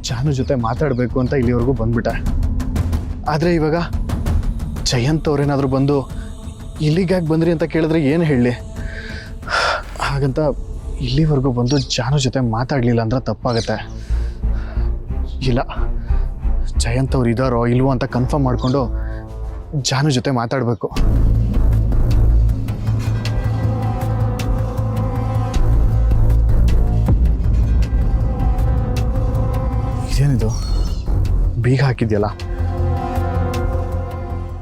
ಜಾನು ಜೊತೆ ಮಾತಾಡಬೇಕು ಅಂತ ಇಲ್ಲಿವರೆಗೂ ಬಂದ್ಬಿಟ್ಟೆ. ಆದರೆ ಇವಾಗ ಜಯಂತ್ ಅವ್ರೇನಾದರೂ ಬಂದು ಇಲ್ಲಿಗೆ ಯಾಕೆ ಬಂದ್ರಿ ಅಂತ ಕೇಳಿದ್ರೆ ಏನು ಹೇಳಲಿ? ಹಾಗಂತ ಇಲ್ಲಿವರೆಗೂ ಬಂದು ಜಾನು ಜೊತೆ ಮಾತಾಡಲಿಲ್ಲ ಅಂದ್ರೆ ತಪ್ಪಾಗತ್ತೆ. ಇಲ್ಲ, ಜಯಂತ್ ಅವ್ರು ಇದ್ದಾರೋ ಇಲ್ವೋ ಅಂತ ಕನ್ಫರ್ಮ್ ಮಾಡಿಕೊಂಡು ಜಾನು ಜೊತೆ ಮಾತಾಡಬೇಕು. ಇದೇನಿದು ಬೀಗ ಹಾಕಿದ್ಯಲ್ಲ?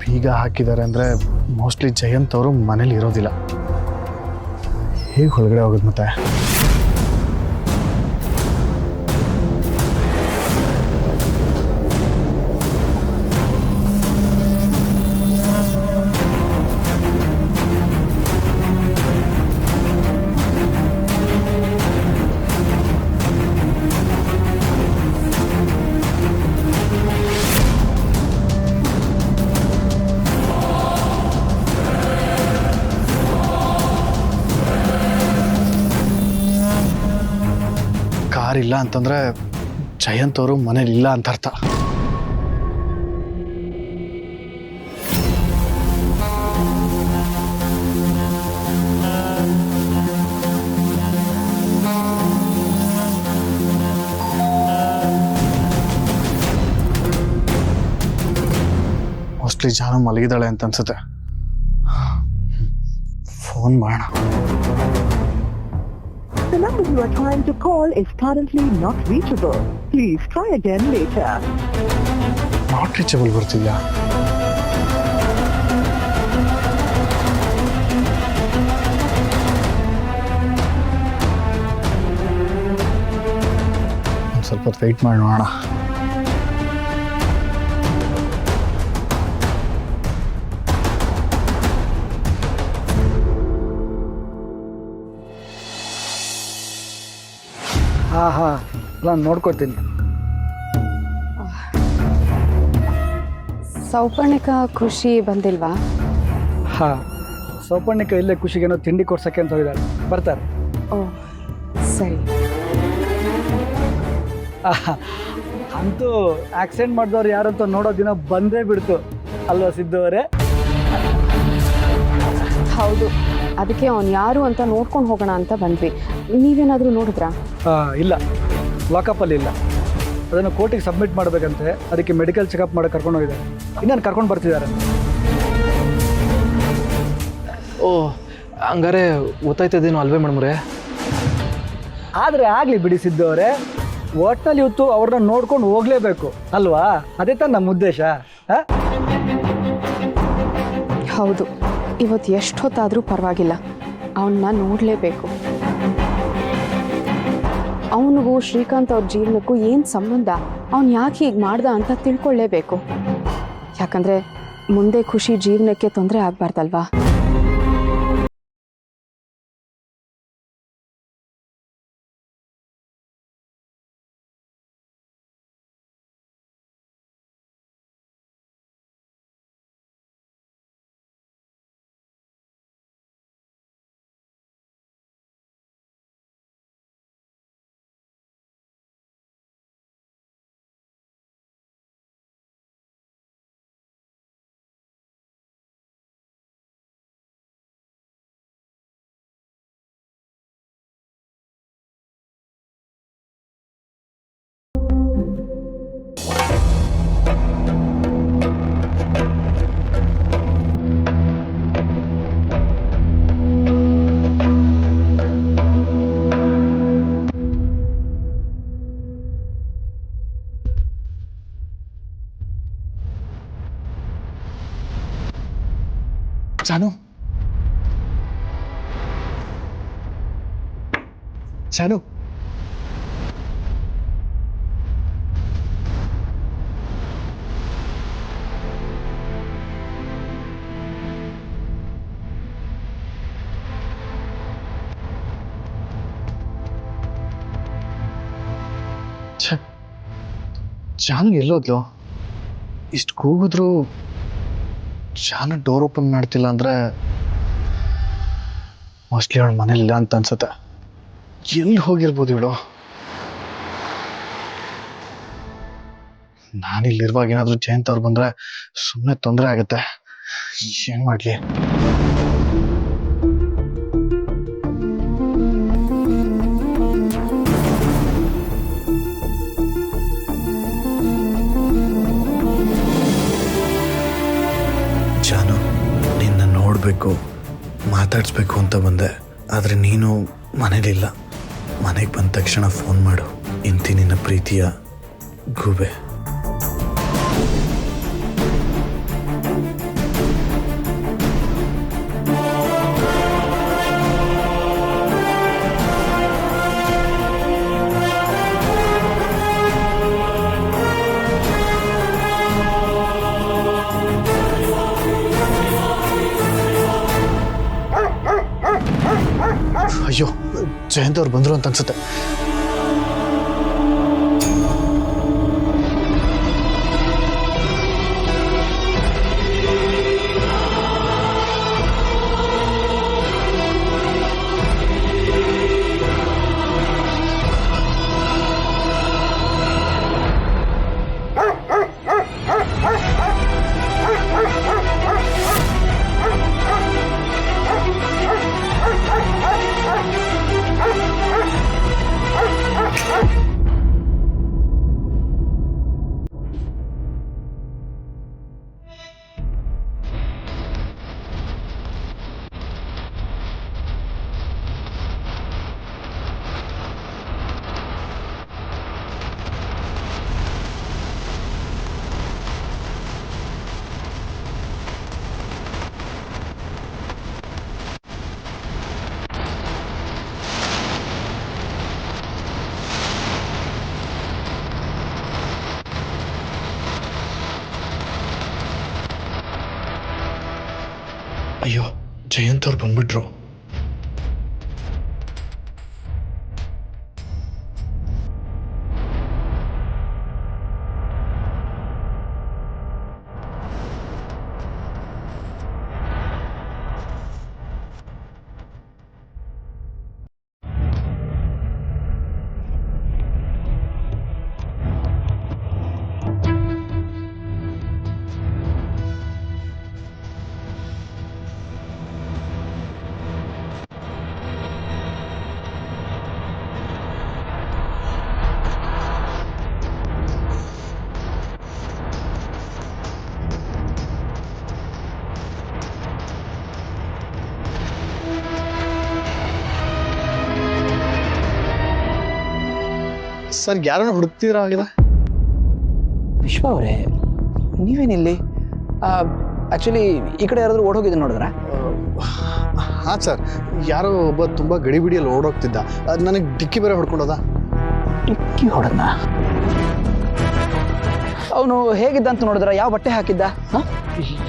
ಬೀಗ ಹಾಕಿದ್ದಾರೆ ಅಂದರೆ ಮೋಸ್ಟ್ಲಿ ಜಯಂತ್ ಅವರು ಮನೇಲಿ ಇರೋದಿಲ್ಲ. ಹೇಗೆ ಹೊರಗಡೆ ಹೋಗೋದು ಮತ್ತೆ? ಕಾರ್ ಇಲ್ಲ ಅಂತಂದ್ರೆ ಜಯಂತ್ ಅವರು ಮನೇಲಿ ಇಲ್ಲ ಅಂತ ಅರ್ಥ. ಮೋಸ್ಟ್ಲಿ ಜಾನು ಮಲಗಿದಾಳೆ ಅಂತ ಅನ್ಸುತ್ತೆ. ಫೋನ್ ಮಾಡೋಣ. The number you are trying to call is currently not reachable. Please try again later. Not reachable ಬರ್ತಿದ್ಯಾ? ಒಂದು ಸ್ವಲ್ಪ ಹೊತ್ತು ವೆಯ್ಟ್ ಮಾಡಿ ನೋಡೋಣ. ಹಾಂ ನಾನು ನೋಡ್ಕೊತೀನಿ. ಸೌಪರ್ಣಿಕ ಖುಷಿ ಬಂದಿಲ್ವಾ? ಹಾಂ, ಸೌಪರ್ಣಿಕ ಇಲ್ಲೇ ಖುಷಿಗೇನೋ ತಿಂಡಿ ಕೊಡ್ಸೋಕ್ಕೆ ಅಂತ ಹೋಗಿದ್ದಾರೆ, ಬರ್ತಾರೆ. ಓ ಸರಿ. ಅಂತೂ ಆಕ್ಸಿಡೆಂಟ್ ಮಾಡಿದವ್ರು ಯಾರಂತ ನೋಡೋ ದಿನ ಬಂದೇ ಬಿಡ್ತು ಅಲ್ವಾ ಸಿದ್ದು ಅವರೇ? ಹೌದು, ಅದಕ್ಕೆ ಅವ್ನು ಯಾರು ಅಂತ ನೋಡ್ಕೊಂಡು ಹೋಗೋಣ ಅಂತ ಬಂದ್ವಿ. ನೀವೇನಾದರೂ ನೋಡಿದ್ರಾ? ಇಲ್ಲ, ಲಾಕಪ್ಪಲ್ಲಿ ಇಲ್ಲ. ಅದನ್ನು ಕೋರ್ಟಿಗೆ ಸಬ್ಮಿಟ್ ಮಾಡಬೇಕಂತೆ, ಅದಕ್ಕೆ ಮೆಡಿಕಲ್ ಚೆಕಪ್ ಮಾಡೋಕೆ ಕರ್ಕೊಂಡು ಹೋಗಿದ್ದಾರೆ. ಇನ್ನೇನು ಕರ್ಕೊಂಡು ಬರ್ತಿದ್ದಾರೆ. ಓ ಹಂಗಾರೆ ಗೊತ್ತಾಯ್ತದೇನು ಅಲ್ವೇ ಮೇಡಮ್ರೆ? ಆದರೆ ಆಗಲಿ ಬಿಡಿ ಸಿದ್ದು ಅವರೇ, ಒಟ್ಟಿನಲ್ಲಿ ಇವತ್ತು ಅವ್ರನ್ನ ನೋಡ್ಕೊಂಡು ಹೋಗಲೇಬೇಕು ಅಲ್ವಾ? ಅದೇ ತಾನು ನಮ್ಮ ಉದ್ದೇಶ. ಹೌದು, ಇವತ್ತು ಎಷ್ಟು ಹೊತ್ತಾದರೂ ಪರವಾಗಿಲ್ಲ, ಅವನ್ನ ನೋಡಲೇಬೇಕು. ಅವನಿಗೂ ಶ್ರೀಕಾಂತ್ ಅವ್ರ ಜೀವನಕ್ಕೂ ಏನು ಸಂಬಂಧ, ಅವನು ಯಾಕೆ ಹೀಗೆ ಮಾಡ್ದ ಅಂತ ತಿಳ್ಕೊಳ್ಳೇಬೇಕು. ಯಾಕಂದರೆ ಮುಂದೆ ಖುಷಿ ಜೀವನಕ್ಕೆ ತೊಂದರೆ ಆಗಬಾರ್ದಲ್ವಾ? ಜಾನು, ಜಾನು, ಜಾನ್ ಎಲ್ಲೋದ್ಲು? ಇಷ್ಟು ಕೂಗಿದ್ರು ಜಾನ ಡೋರ್ ಓಪನ್ ಮಾಡ್ತಿಲ್ಲ ಅಂದರೆ ಮೋಸ್ಟ್ಲಿ ಅವಳು ಮನೇಲಿಲ್ಲ ಅಂತ ಅನ್ಸುತ್ತೆ. ಎಲ್ಲಿ ಹೋಗಿರ್ಬೋದು ಇವಳು? ನಾನಿಲ್ಲಿರುವಾಗ ಏನಾದರೂ ಜಯಂತ್ ಅವ್ರು ಬಂದರೆ ಸುಮ್ಮನೆ ತೊಂದರೆ ಆಗುತ್ತೆ. ಏನು ಮಾಡಲಿ? ಜಾನು, ನಿನ್ನ ನೋಡಬೇಕು, ಮಾತಾಡಿಸ್ಬೇಕು ಅಂತ ಬಂದೆ. ಆದರೆ ನೀನು ಮನೇಲಿಲ್ಲ. ಮನೆಗೆ ಬಂದ ತಕ್ಷಣ ಫೋನ್ ಮಾಡು. ಇಂತಿ ನಿನ್ನ ಪ್ರೀತಿಯ ಗೂಬೆ. ಅಯ್ಯೋ, ಜಯಂತ್ ಅವ್ರು ಬಂದರು ಅಂತ ಅನ್ಸುತ್ತೆ. ಅಯ್ಯೋ, ಜಯಂತ್ ಅವ್ರು ಬಂದ್ಬಿಟ್ರು. ಸರ್, ಯಾರನ್ನ ಹುಡುಕ್ತಿದ್ರ ಆಗಿದೆ? ವಿಶ್ವ ಅವರೇ, ನೀವೇನಿಲ್ಲಿ? ಆ್ಯಕ್ಚುಲಿ ಈ ಕಡೆ ಯಾರಾದರೂ ಓಡೋಗಿದ್ದು ನೋಡಿದ್ರಾ? ಹಾಂ ಸರ್, ಯಾರೋ ಒಬ್ಬ ತುಂಬ ಗಡಿಬಿಡಿಯಲ್ಲಿ ಓಡೋಗ್ತಿದ್ದ. ಅದು ನನಗೆ ಡಿಕ್ಕಿ ಬೇರೆ ಹೊಡ್ಕೊಂಡೋದ. ಡಿಕ್ಕಿ ಹೊಡೆದ? ಅವನು ಹೇಗಿದ್ದ ಅಂತ ನೋಡಿದ್ರ? ಯಾವ ಬಟ್ಟೆ ಹಾಕಿದ್ದ?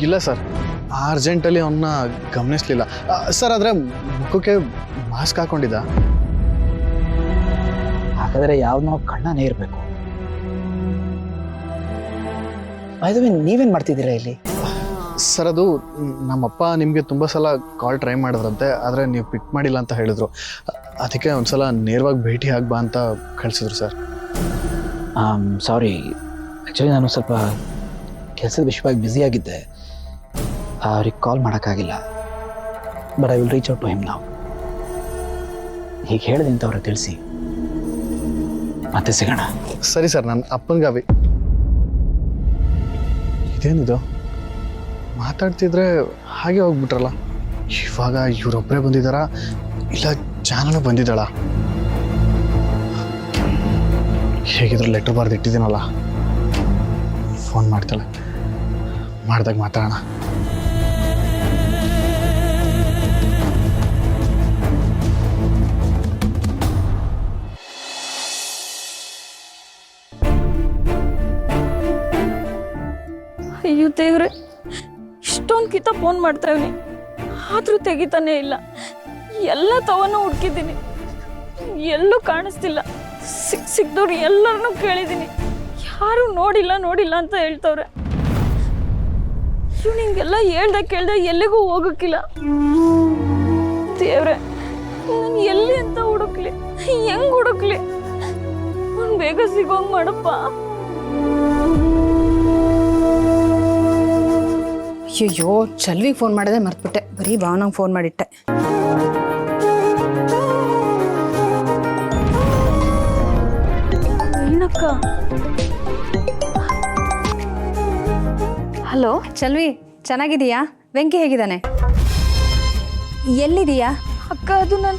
ಇಲ್ಲ ಸರ್, ಅರ್ಜೆಂಟಲ್ಲಿ ಅವನ್ನ ಗಮನಿಸ್ಲಿಲ್ಲ ಸರ್. ಆದರೆ ಮುಖಕ್ಕೆ ಮಾಸ್ಕ್ ಹಾಕೊಂಡಿದ್ದ. ಹಾಗಾದರೆ ಯಾವ್ದನ್ನೋ ಕಣ್ಣನೇ ಇರಬೇಕು. ಆಯ್ತು, ನೀವೇನು ಮಾಡ್ತಿದ್ದೀರಾ ಇಲ್ಲಿ? ಸರ್, ಅದು ನಮ್ಮಪ್ಪ ನಿಮಗೆ ತುಂಬ ಸಲ ಕಾಲ್ ಟ್ರೈ ಮಾಡಿದ್ರಂತೆ, ಆದರೆ ನೀವು ಪಿಕ್ ಮಾಡಿಲ್ಲ ಅಂತ ಹೇಳಿದ್ರು. ಅದಕ್ಕೆ ಒಂದು ಸಲ ನೇರವಾಗಿ ಭೇಟಿ ಆಗ್ಬಾ ಅಂತ ಕಳಿಸಿದ್ರು ಸರ್. ಸಾರಿ, ಆ್ಯಕ್ಚುಲಿ ನಾನು ಸ್ವಲ್ಪ ಕೆಲಸದ ವಿಷಯವಾಗಿ ಬ್ಯುಸಿಯಾಗಿದ್ದೆ, ಅವ್ರಿಗೆ ಕಾಲ್ ಮಾಡೋಕ್ಕಾಗಿಲ್ಲ. But I will reach out to him ನಾವು. ಹೀಗೆ ಹೇಳಿದೆ ಅಂತ ಅವ್ರಿಗೆ ತಿಳಿಸಿ, ಮತ್ತೆ ಸಿಗೋಣ. ಸರಿ ಸರ್, ನನ್ನ ಅಪ್ಪನಿಗಾವಿ. ಇದೇನಿದು, ಮಾತಾಡ್ತಿದ್ರೆ ಹಾಗೆ ಹೋಗ್ಬಿಟ್ರಲ್ಲ. ಇವಾಗ ಇವರೊಬ್ಬರೇ ಬಂದಿದ್ದಾರಾ ಇಲ್ಲ ಜಾನೂ ಬಂದಿದ್ದಾಳ? ಹೇಗಿದ್ರು ಲೆಟ್ರ್ ಬಾರ್ದು ಇಟ್ಟಿದ್ದೀನಲ್ಲ, ಫೋನ್ ಮಾಡ್ತಾಳೆ. ಮಾಡ್ದಾಗ ಮಾತಾಡೋಣ. ಅಯ್ಯೋ ದೇವ್ರೆ, ಇಷ್ಟೊಂದು ಕಿತ ಫೋನ್ ಮಾಡ್ತಾ ಇವ್ನಿ, ಆದರೂ ತೆಗಿತಾನೆ ಇಲ್ಲ. ಎಲ್ಲ ತವನು ಹುಡುಕಿದ್ದೀನಿ, ಎಲ್ಲೂ ಕಾಣಿಸ್ತಿಲ್ಲ. ಸಿಕ್ದವ್ರು ಎಲ್ಲರನ್ನೂ ಕೇಳಿದ್ದೀನಿ, ಯಾರು ನೋಡಿಲ್ಲ ಅಂತ ಹೇಳ್ತವ್ರೆ. ಇವ್ ನಿಂಗೆಲ್ಲ ಕೇಳ್ದೆ ಎಲ್ಲಿಗೂ ಹೋಗಕ್ಕಿಲ್ಲ. ದೇವ್ರೆ, ನಾನು ಎಲ್ಲಿ ಅಂತ ಹುಡುಕ್ಲಿ, ಹೆಂಗ್ ಹುಡುಕ್ಲಿ? ಅವ್ನು ಬೇಗ ಸಿಗೋಂಗ್ ಮಾಡಪ್ಪ. ಅಯ್ಯೋ, ಚಲ್ವಿಗೆ ಫೋನ್ ಮಾಡಿದೆ ಮರ್ತ್ಬಿಟ್ಟೆ, ಬರೀ ಭಾವನಂಗೆ ಫೋನ್ ಮಾಡಿಟ್ಟೆ. ಏನಕ್ಕ? ಹಲೋ ಚಲ್ವಿ, ಚೆನ್ನಾಗಿದೀಯಾ? ವೆಂಕಿ ಹೇಗಿದ್ದಾನೆ? ಎಲ್ಲಿದೀಯಾ? ಅಕ್ಕ, ಅದು ನಾನು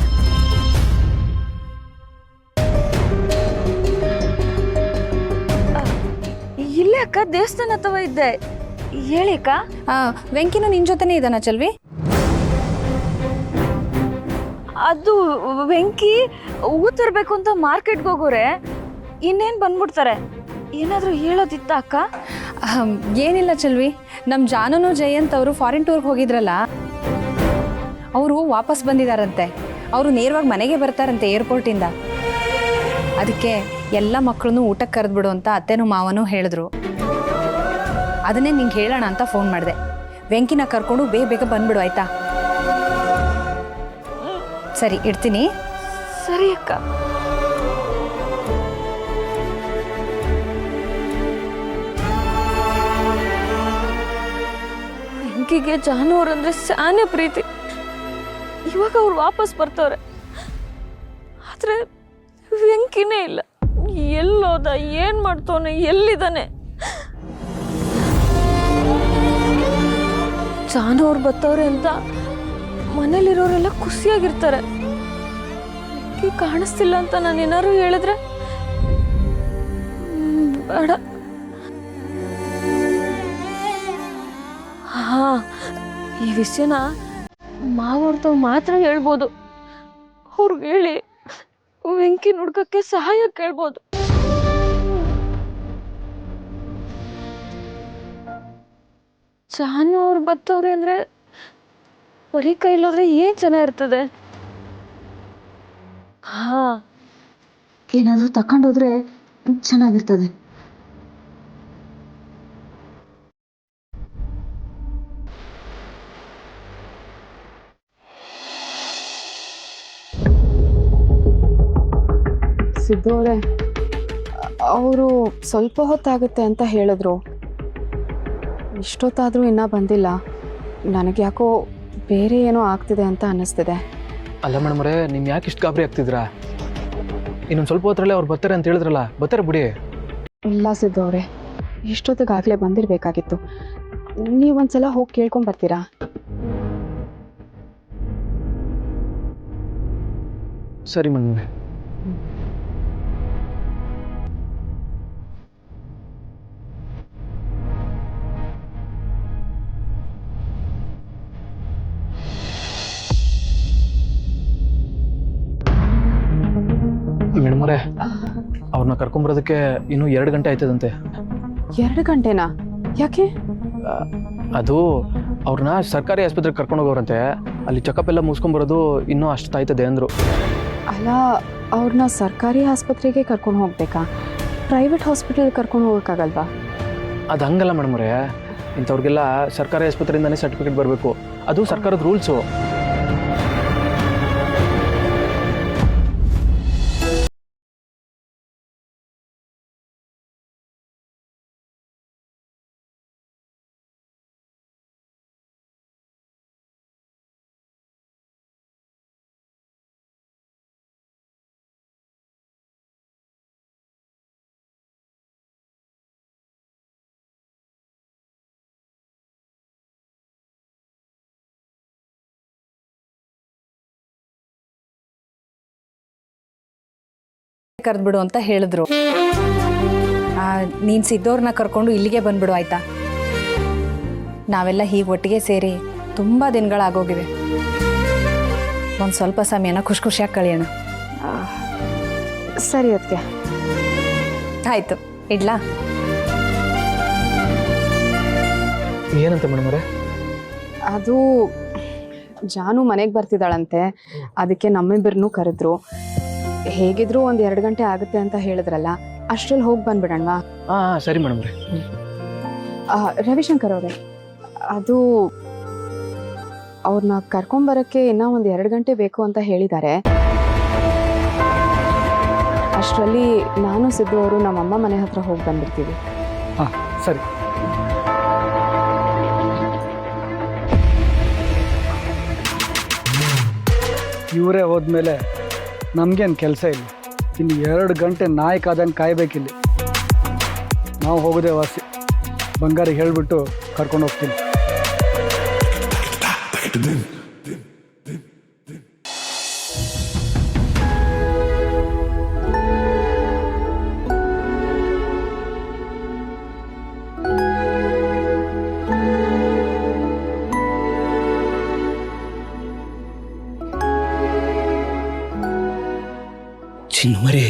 ಇಲ್ಲೇ ಅಕ್ಕ, ದೇವಸ್ಥಾನ ಅಥವಾ ಇದ್ದೆ. ಹೇಳಿ ಅಕ್ಕ. ವೆಂಕಿನೂ ನಿನ್ನ ಜೊತೆನೇ ಇದ್ದಾನ ಚಲ್ವಿ? ಅದು ವೆಂಕಿ ಹೂ ತರಬೇಕು ಅಂತ ಮಾರ್ಕೆಟ್ಗೆ ಹೋಗೋರೆ, ಇನ್ನೇನು ಬಂದ್ಬಿಡ್ತಾರೆ. ಏನಾದರೂ ಹೇಳೋದಿತ್ತ ಅಕ್ಕ? ಏನಿಲ್ಲ ಚಲ್ವಿ, ನಮ್ಮ ಜಾನುನು ಜಯಂತ್ ಅವರು ಫಾರಿನ್ ಟೂರ್ಗೆ ಹೋಗಿದ್ರಲ್ಲ, ಅವರು ವಾಪಸ್ ಬಂದಿದ್ದಾರಂತೆ. ಅವರು ನೇರವಾಗಿ ಮನೆಗೆ ಬರ್ತಾರಂತೆ ಏರ್ಪೋರ್ಟಿಂದ. ಅದಕ್ಕೆ ಎಲ್ಲ ಮಕ್ಕಳನ್ನು ಊಟಕ್ಕೆ ಕರೆದ್ಬಿಡು ಅಂತ ಅತ್ತೆನೂ ಮಾವನೂ ಹೇಳಿದ್ರು. ಅದನ್ನೇ ನಿಂಗೆ ಹೇಳೋಣ ಅಂತ ಫೋನ್ ಮಾಡಿದೆ. ವೆಂಕಿನ ಕರ್ಕೊಂಡು ಬೇಗ ಬಂದ್ಬಿಡು, ಆಯ್ತಾ? ಸರಿ, ಇಡ್ತೀನಿ. ಸರಿ ಅಕ್ಕ. ವೆಂಕಿಗೆ ಜಾನು ಅವ್ರಂದ್ರೆ ಸಾನೆ ಪ್ರೀತಿ. ಇವಾಗ ಅವ್ರು ವಾಪಸ್ ಬರ್ತವ್ರೆ, ಆದ್ರೆ ವೆಂಕಿನೇ ಇಲ್ಲ. ಎಲ್ಲೋದ, ಏನ್ ಮಾಡ್ತವನೆ, ಎಲ್ಲಿದ್ದಾನೆ? ಜಾನು ಅವ್ರು ಬರ್ತವ್ರೆ ಅಂತ ಮನೇಲಿರೋರೆಲ್ಲ ಖುಷಿಯಾಗಿರ್ತಾರೆ. ವೆಂಕಿ ಕಾಣಿಸ್ತಿಲ್ಲ ಅಂತ ನಾನು ಏನಾರು ಹೇಳಿದ್ರೆ ಬೇಡ. ಹಾ, ಈ ವಿಷಯನ ಮಾವರ್ತಾವ್ ಮಾತ್ರ ಹೇಳ್ಬೋದು. ಅವ್ರಿಗೆ ಹೇಳಿ ವೆಂಕಿ ಹುಡ್ಕಕ್ಕೆ ಸಹಾಯ ಕೇಳ್ಬೋದು. ಜಾನು ಅವ್ರು ಬರ್ತವ್ರೆ ಅಂದ್ರೆ ಬರೀ ಕೈಲೋದ್ರೆ ಏನ್ ಚೆನ್ನಾಗಿರ್ತದೆ. ಹಾ, ಏನಾದ್ರೂ ತಕೊಂಡೋದ್ರೆ ಚೆನ್ನಾಗಿರ್ತದೆ. ಸಿದ್ದು ಅವರೇ, ಅವರು ಸ್ವಲ್ಪ ಹೊತ್ತಾಗುತ್ತೆ ಅಂತ ಹೇಳಿದ್ರು. ಇಷ್ಟೊತ್ತಾದರೂ ಇನ್ನೂ ಬಂದಿಲ್ಲ. ನನಗೆ ಯಾಕೋ ಬೇರೆ ಏನೋ ಆಗ್ತಿದೆ ಅಂತ ಅನ್ನಿಸ್ತಿದೆ. ಅಲ್ಲ ಮೇಡಮ್ರೆ, ನೀವು ಯಾಕೆ ಇಷ್ಟು ಗಾಬರಿ ಆಗ್ತಿದ್ರಾ? ಇನ್ನೊಂದು ಸ್ವಲ್ಪ ಹೊತ್ತರಲ್ಲೇ ಅವ್ರು ಬರ್ತಾರೆ ಅಂತ ಹೇಳಿದ್ರಲ್ಲ, ಬರ್ತಾರೆ ಬಿಡಿ. ಇಲ್ಲ ಸಿದ್ದು ಅವರೇ, ಇಷ್ಟೊತ್ತಿಗಾಗಲೇ ಬಂದಿರಬೇಕಾಗಿತ್ತು. ನೀವೊಂದ್ಸಲ ಹೋಗಿ ಕೇಳ್ಕೊಂಬರ್ತೀರಾ? ಸರಿ ಮೇಡಮ್ರೆ. ಮೇಡಮ್ರೆ, ಅವ್ರನ್ನ ಕರ್ಕೊಂಬರೋದಕ್ಕೆ ಇನ್ನೂ 2 ಗಂಟೆ ಆಯ್ತದಂತೆ. 2 ಗಂಟೆನಾ? ಯಾಕೆ? ಅದು ಅವ್ರನ್ನ ಸರ್ಕಾರಿ ಆಸ್ಪತ್ರೆಗೆ ಕರ್ಕೊಂಡು ಹೋಗೋರಂತೆ. ಅಲ್ಲಿ ಚೆಕಪ್ ಎಲ್ಲ ಮುಗಿಸ್ಕೊಂಬರೋದು ಇನ್ನೂ ಅಷ್ಟು ಆಯ್ತದೆ ಅಂದರು. ಅಲ್ಲ, ಅವ್ರನ್ನ ಸರ್ಕಾರಿ ಆಸ್ಪತ್ರೆಗೆ ಕರ್ಕೊಂಡು ಹೋಗ್ಬೇಕಾ? ಪ್ರೈವೇಟ್ ಹಾಸ್ಪಿಟಲ್ ಕರ್ಕೊಂಡು ಹೋಗೋಕ್ಕಾಗಲ್ವಾ? ಅದು ಹಂಗಲ್ಲ ಮೇಡಮ್ರೆ, ಇಂಥವ್ರಿಗೆಲ್ಲ ಸರ್ಕಾರಿ ಆಸ್ಪತ್ರೆಯಿಂದನೇ ಸರ್ಟಿಫಿಕೇಟ್ ಬರಬೇಕು. ಅದು ಸರ್ಕಾರದ ರೂಲ್ಸು. ಕರೆದ್ಬಿಡು ಅಂತ ಹೇಳಿದ್ರು. ನೀನು ಸಿದ್ದೋರ್ನ ಕರ್ಕೊಂಡು ಇಲ್ಲಿಗೆ ಬಂದ್ಬಿಡು, ಆಯ್ತಾ? ನಾವೆಲ್ಲ ಹೀಗೆ ಒಟ್ಟಿಗೆ ಸೇರಿ ತುಂಬ ದಿನಗಳಾಗೋಗಿವೆ. ಒಂದು ಸ್ವಲ್ಪ ಸಮಯನ ಖುಷಿಯಾಗಿ ಕಳೆಯೋಣ. ಸರಿ ಅದಕ್ಕೆ ಆಯಿತು, ಇಡ್ಲಾ? ಏನಂತ ಮೇಡಮ್ರೆ? ಅದು ಜಾನು ಮನೆಗೆ ಬರ್ತಿದ್ದಾಳಂತೆ, ಅದಕ್ಕೆ ನಮ್ಮಿಬ್ಬರನ್ನೂ ಕರೆದ್ರು. ಹೇಗಿದ್ರು 1-2 ಗಂಟೆ ಆಗುತ್ತೆ ಅಂತ ಹೇಳಿದ್ರಲ್ಲ, ಅಷ್ಟ್ರಲ್ಲಿ ಹೋಗಿ ಬಂದ್ಬಿಡೋಣವಾ? ಹಾಂ ಸರಿ ಮೇಡಮ್ ರೀ. ರವಿಶಂಕರ್ ಅವರೇ, ಅದು ಅವ್ರನ್ನ ಕರ್ಕೊಂಬರಕ್ಕೆ ಇನ್ನೂ ಒಂದು 2 ಗಂಟೆ ಬೇಕು ಅಂತ ಹೇಳಿದ್ದಾರೆ. ಅಷ್ಟರಲ್ಲಿ ನಾನು ಸಿದ್ದು ಅವರು ನಮ್ಮಮ್ಮ ಮನೆ ಹತ್ರ ಹೋಗಿ ಬಂದ್ಬಿಡ್ತೀವಿ. ಹಾಂ ಸರಿ. ಇವರೇ ಹೋದ್ಮೇಲೆ ನಮಗೇನು ಕೆಲಸ ಇಲ್ಲ. ಇನ್ನು 2 ಗಂಟೆ ನಾಯಿ ಕಾದಂಗೆ ಕಾಯ್ಬೇಕಿಲ್ಲಿ. ನಾವು ಹೋಗೋದೇ ವಾಸಿ. ಬಂಗಾರಿಗೆ ಹೇಳಿಬಿಟ್ಟು ಕರ್ಕೊಂಡು ಹೋಗ್ತೀನಿ. ಚಿನ್ನು ಮರಿ,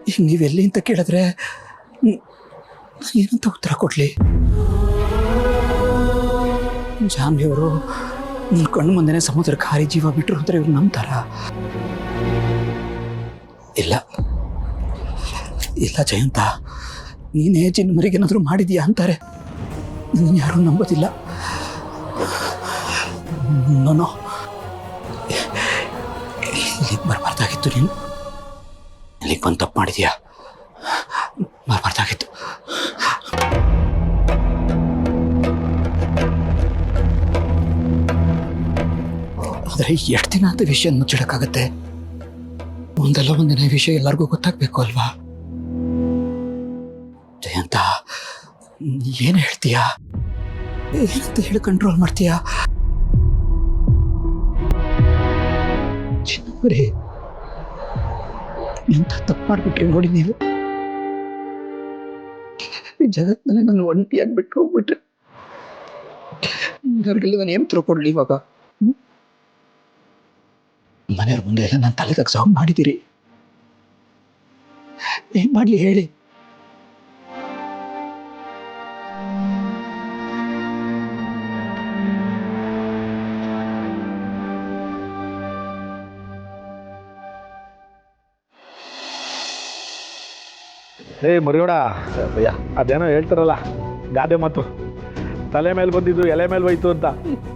ಈಗ ನೀವೆಲ್ಲಿ ಅಂತ ಕೇಳಿದ್ರೆ ಏನಂತ ಉತ್ತರ ಕೊಡ್ಲಿ? ಜಾನ್ವಿಯವರು ನನ್ನ ಕಣ್ಣು ಮುಂದೆನೆ ಸಮುದ್ರಕ್ಕೆ ಹಾರಿ ಜೀವ ಬಿಟ್ಟರು ಅಂದ್ರೆ ಇವ್ರು ನಂಬ್ತಾರ? ಇಲ್ಲ ಇಲ್ಲ ಜಯಂತ, ನೀನೇ ಚಿನ್ನು ಮರಿಗೆ ಏನಾದರೂ ಮಾಡಿದ್ಯಾ ಅಂತಾರೆ. ನೀನು ಯಾರೂ ನಂಬೋದಿಲ್ಲ. ನೋನೋ, ಇಲ್ಲಿಗೆ ಬರಬಾರ್ದಾಗಿತ್ತು. ನೀನು ಇಲ್ಲಿಗೆ ಬಂದು ತಪ್ಪು ಮಾಡಿದ್ಯಾ? ಬರಬಾರ್ದಾಗಿತ್ತು. ಆದರೆ ಎಷ್ಟು ದಿನ ಅಂತ ವಿಷಯ ಮುಚ್ಚಿಡಕ್ಕಾಗತ್ತೆ? ಒಂದಲ್ಲ ಒಂದಿನ ವಿಷಯ ಎಲ್ಲರಿಗೂ ಗೊತ್ತಾಗಬೇಕು ಅಲ್ವಾ? ಜಯಂತ, ಏನು ಹೇಳ್ತೀಯಾ? ಏನಂತ ಹೇಳಿ ಕಂಟ್ರೋಲ್ ಮಾಡ್ತೀಯಾ? ಚಿನ್ನವರೇ, ಎಂಥ ತಪ್ಪು ಮಾಡಿಬಿಟ್ರಿ ನೋಡಿ ನೀವು. ಈ ಜಗತ್ತಿನಲ್ಲಿ ನಾನು ಒಂಟಿಯಾಗಿ ಬಿಟ್ಟು ಹೋಗ್ಬಿಟ್ರೆ ಅವ್ರಿಗೆಲ್ಲ ನಾನು ಏನು ತಿಳ್ಕೊಡ್ಲಿ ಇವಾಗ? ಮನೆಯವ್ರ ಮುಂದೆ ಎಲ್ಲ ನಾನು ತಲೆ ತಗ್ಸಾವ್ ಮಾಡಿದ್ದೀರಿ. ಏನ್ ಮಾಡ್ಲಿ ಹೇಳಿ? ಮರಿಯೋಣ ಭಯ್ಯ, ಅದೇನೋ ಹೇಳ್ತಾರಲ್ಲ ಗಾದೆ ಮಾತು, ತಲೆ ಮೇಲೆ ಬಂದಿದ್ದು ಎಲೆ ಮೇಲೆ ಹೋಯ್ತು ಅಂತ.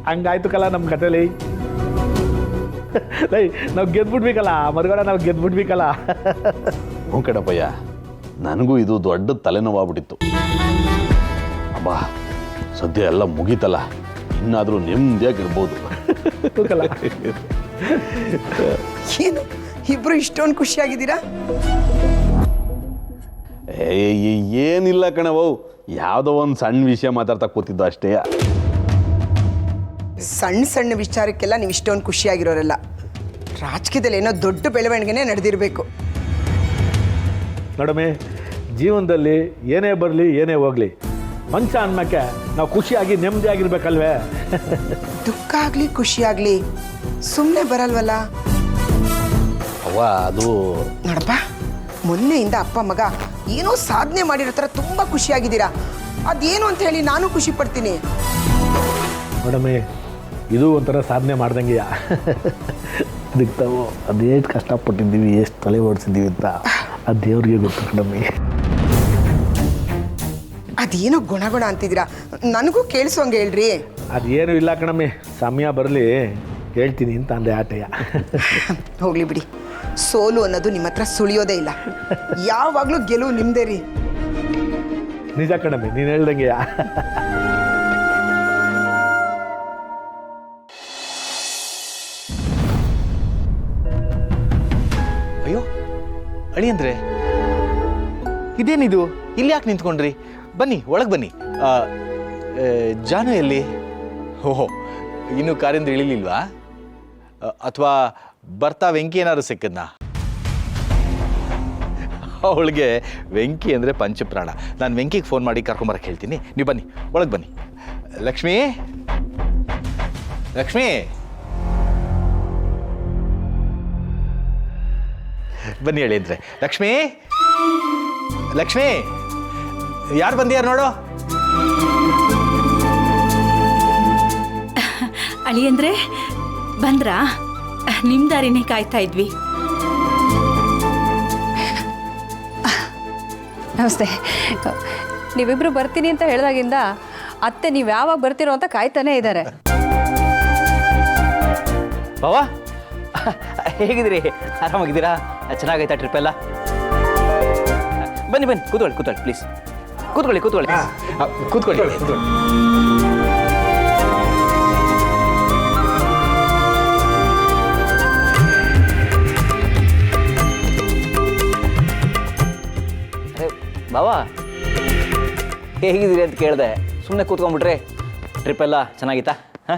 ಹಂಗಾಯ್ತು ಕಲ್ಲ ನಮ್ಮ ಕಥೆಲಿ. ನಾವು ಗೆದ್ಬಿಡ್ಬೇಕಲ್ಲ ಮರಿಗೋಣ, ನಾವು ಗೆದ್ಬಿಡ್ಬೇಕಲ್ಲ. ಹ್ಞೂ ಕಣಪ್ಪಯ್ಯ, ನನಗೂ ಇದು ದೊಡ್ಡ ತಲೆನೋವಾಗ್ಬಿಟ್ಟಿತ್ತು. ಅಬ್ಬಾ, ಸದ್ಯ ಎಲ್ಲ ಮುಗೀತಲ್ಲ, ಇನ್ನಾದರೂ ನೆಮ್ಮದಿಯಾಗಿರ್ಬೋದು. ಏನು ಇಬ್ರು ಇಷ್ಟೊಂದು ಖುಷಿಯಾಗಿದ್ದೀರಾ? ಏನಿಲ್ಲ ಕಣವು, ಯಾವುದೋ ಒಂದು ಸಣ್ಣ ವಿಷಯ ಮಾತಾಡ್ತಾ ಕೂತಿದ್ದು ಅಷ್ಟೇ. ಸಣ್ಣ ಸಣ್ಣ ವಿಚಾರಕ್ಕೆಲ್ಲ ನೀವು ಇಷ್ಟೊಂದು ಖುಷಿಯಾಗಿರೋರಲ್ಲ. ರಾಜಕೀಯದಲ್ಲಿ ಏನೋ ದೊಡ್ಡ ಬೆಳವಣಿಗೆನೇ ನಡೆದಿರಬೇಕು. ನೋಡಮ್ಮೆ, ಜೀವನದಲ್ಲಿ ಏನೇ ಬರಲಿ ಏನೇ ಹೋಗಲಿ, ಮನುಷ್ಯ ಅನ್ನಕ್ಕೆ ನಾವು ಖುಷಿಯಾಗಿ ನೆಮ್ಮದಿಯಾಗಿರ್ಬೇಕಲ್ವೇ? ದುಃಖ ಆಗಲಿ ಖುಷಿ ಆಗಲಿ ಸುಮ್ಮನೆ ಬರಲ್ವಲ್ಲ. ಅವ್ವ, ಅದು ನೋಡಪ್ಪ, ಮೊನ್ನೆಯಿಂದ ಅಪ್ಪ ಮಗ ಏನೋ ಸಾಧನೆ ಮಾಡಿರೋ ಥರ ತುಂಬ ಖುಷಿಯಾಗಿದ್ದೀರಾ. ಅದೇನು ಅಂತ ಹೇಳಿ ನಾನು ಖುಷಿ ಪಡ್ತೀನಿ. ನೋಡಮ್ಮೆ, ಇದು ಒಂಥರ ಸಾಧನೆ ಮಾಡ್ದಂಗೆಯ. ಅದಕ್ಕೆ ತಾವು ಅದೇಷ್ಟು ಕಷ್ಟಪಟ್ಟಿದ್ದೀವಿ, ಎಷ್ಟು ತಲೆ ಓಡಿಸಿದ್ದೀವಿ ಅಂತ ಅದು ದೇವ್ರಿಗೆ ಗೊತ್ತು ಕಣಮ್ಮೆ. ಅದೇನೋ ಗುಣ ಅಂತಿದ್ದೀರಾ, ನನಗೂ ಕೇಳಿಸೋಂಗೆ ಹೇಳ್ರಿ. ಅದೇನು ಇಲ್ಲ ಕಣಮ್ಮೆ, ಸಮಯ ಬರಲಿ ಹೇಳ್ತೀನಿ ಅಂತ ಅಂದೆ ಆಟೆಯ. ಹೋಗ್ಲಿ ಬಿಡಿ, ಸೋಲು ಅನ್ನೋದು ನಿಮ್ಮ ಹತ್ರ ಸುಳಿಯೋದೇ ಇಲ್ಲ. ಯಾವಾಗಲೂ ಗೆಲುವು ನಿಮ್ಮದೇ ರೀ. ನಿಜ ಕಣಮ್ಮೆ, ನೀನು ಹೇಳ್ದಂಗೆಯ. ಅಯ್ಯೋ ಅಳಿ ಅಂದ್ರೆ ಇದೇನಿದು? ಇಲ್ಲಿ ಯಾಕೆ ನಿಂತ್ಕೊಂಡ್ರಿ? ಬನ್ನಿ, ಒಳಗೆ ಬನ್ನಿ. ಜಾನು ಎಲ್ಲಿ? ಓಹೋ, ಇನ್ನೂ ಕಾರಿಂದ ಇಳಿಲಿಲ್ವಾ? ಅಥವಾ ಬರ್ತಾ ವೆಂಕಿ ಏನಾದ್ರು ಸಿಕ್ಕದ್ನಾ? ಅವಳಿಗೆ ವೆಂಕಿ ಅಂದರೆ ಪಂಚಪ್ರಾಣ. ನಾನು ವೆಂಕಿಗೆ ಫೋನ್ ಮಾಡಿ ಕರ್ಕೊಂಬರಕ್ಕೆ ಹೇಳ್ತೀನಿ. ನೀವು ಬನ್ನಿ, ಒಳಗೆ ಬನ್ನಿ. ಲಕ್ಷ್ಮಿ, ಲಕ್ಷ್ಮಿ, ಬನ್ನಿ ಹೇಳಿ ಅಂದ್ರೆ. ಲಕ್ಷ್ಮಿ, ಲಕ್ಷ್ಮಿ, ಯಾರು ಬಂದಿಯಾರ ನೋಡು? ಅಳಿ ಅಂದ್ರೆ ಬಂದ್ರಾ? ನಿಮ್ಮ ದಾರಿನೇ ಕಾಯ್ತಾ ಇದ್ವಿ. ನಮಸ್ತೆ. ನೀವಿಬ್ಬರು ಬರ್ತೀನಿ ಅಂತ ಹೇಳಿದಾಗಿಂದ ಅತ್ತೆ ನೀವು ಯಾವಾಗ ಬರ್ತೀರೋ ಅಂತ ಕಾಯ್ತಾನೇ ಇದ್ದಾರೆ. ಬಾವಾ ಹೇಗಿದ್ದೀರಿ? ಆರಾಮಾಗಿದ್ದೀರಾ? ಚೆನ್ನಾಗೈತಾ ಟ್ರಿಪ್ ಎಲ್ಲ? ಬನ್ನಿ ಕೂತ್ಕೊಳ್ಳಿ ಪ್ಲೀಸ್. ಕೂತ್ಕೊಳ್ಳಿ ಬಾವಾ ಹೇಗಿದ್ದೀರಿ ಅಂತ ಕೇಳಿದೆ, ಸುಮ್ಮನೆ ಕೂತ್ಕೊಂಡ್ಬಿಟ್ರೆ. ಟ್ರಿಪ್ ಎಲ್ಲ ಚೆನ್ನಾಗಿತ್ತಾ?